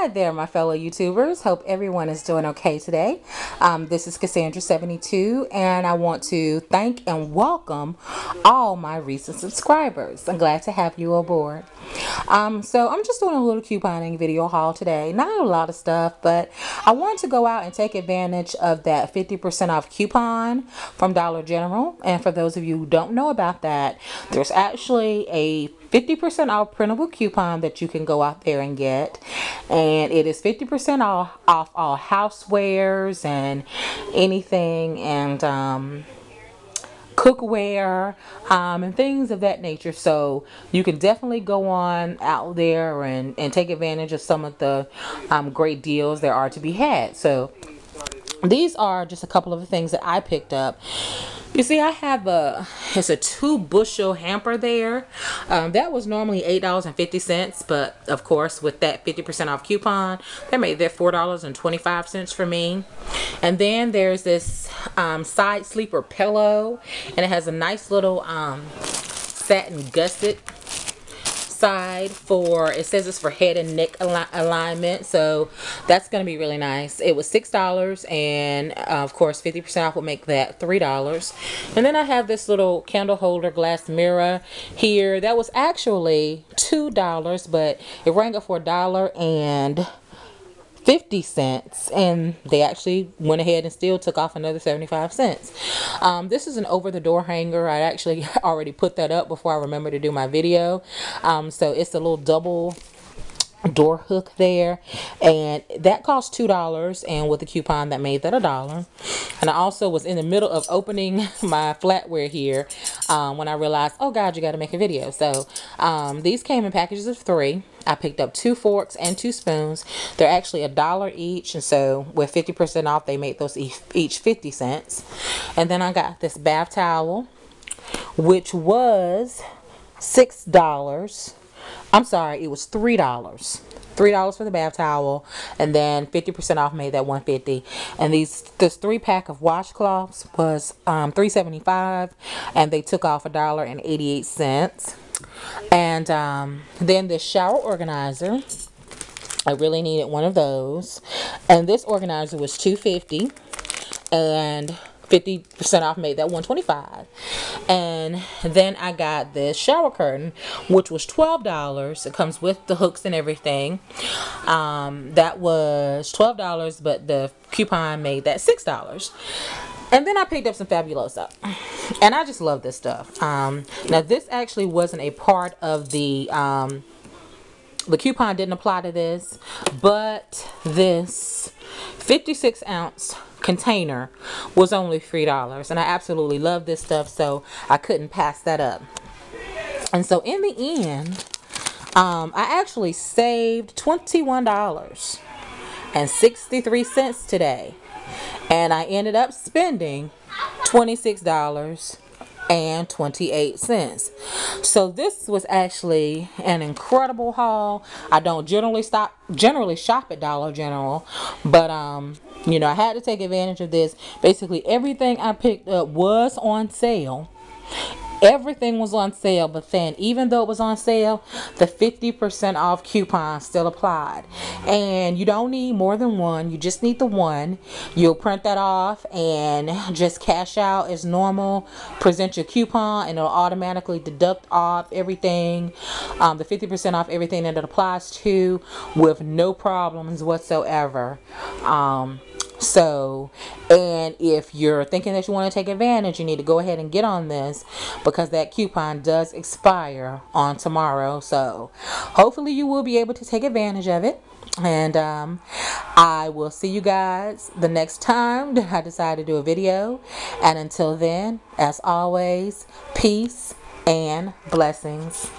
Hi there, my fellow YouTubers. Hope everyone is doing okay today. This is Cassandra72, and I want to thank and welcome all my recent subscribers. I'm glad to have you aboard. So I'm just doing a little couponing video haul today. Not a lot of stuff, but I want to go out and take advantage of that 50% off coupon from Dollar General. And for those of you who don't know about that, there's actually a 50% off printable coupon that you can go out there and get, and it is 50% off all housewares and anything, and cookware, and things of that nature. So you can definitely go on out there and take advantage of some of the great deals there are to be had. So these are just a couple of the things that I picked up. You see, I have it's a 2-bushel hamper there. That was normally $8.50, but of course with that 50% off coupon, they made that $4.25 for me. And then there's this side sleeper pillow, and it has a nice little satin gusset side for, it says it's for head and neck alignment, so that's going to be really nice. It was $6, and of course 50% off will make that $3. And then I have this little candle holder glass mirror here that was actually $2, but it rang up for $1.50, and they actually went ahead and still took off another 75 cents. This is an over-the-door hanger. I actually already put that up before I remember to do my video. So it's a little double door hook there, and that cost $2, and with the coupon that made that $1. And I also was in the middle of opening my flatware here when I realized, oh god, you got to make a video. So these came in packages of 3. I picked up 2 forks and 2 spoons. They're actually $1 each, and so with 50% off they made those each 50 cents. And then I got this bath towel, which was $6. I'm sorry, it was $3. $3 for the bath towel, and then 50% off made that $1.50. And this 3-pack of washcloths was $3.75, and they took off $1.88. And then this shower organizer, I really needed one of those, and this organizer was $2.50, and 50% off made that $1.25. And then I got this shower curtain, which was $12. It comes with the hooks and everything. That was $12, but the coupon made that $6. And then I picked up some Fabuloso, and I just love this stuff. Now this actually wasn't a part of the coupon didn't apply to this, but this 56-ounce container was only $3, and I absolutely love this stuff, so I couldn't pass that up. And so in the end, I actually saved $21.63 today, and I ended up spending $26.28. So this was actually an incredible haul. I don't generally shop at Dollar General, but you know, I had to take advantage of this. Basically everything I picked up was on sale. Everything was on sale, but then even though it was on sale, the 50% off coupon still applied. And you don't need more than one. You just need the one. You'll print that off and just cash out as normal. Present your coupon, and it'll automatically deduct off everything, the 50% off everything that it applies to, with no problems whatsoever. So, and if you're thinking that you want to take advantage, you need to go ahead and get on this, because that coupon does expire on tomorrow. So hopefully you will be able to take advantage of it. And I will see you guys the next time that I decide to do a video. And until then, as always, peace and blessings.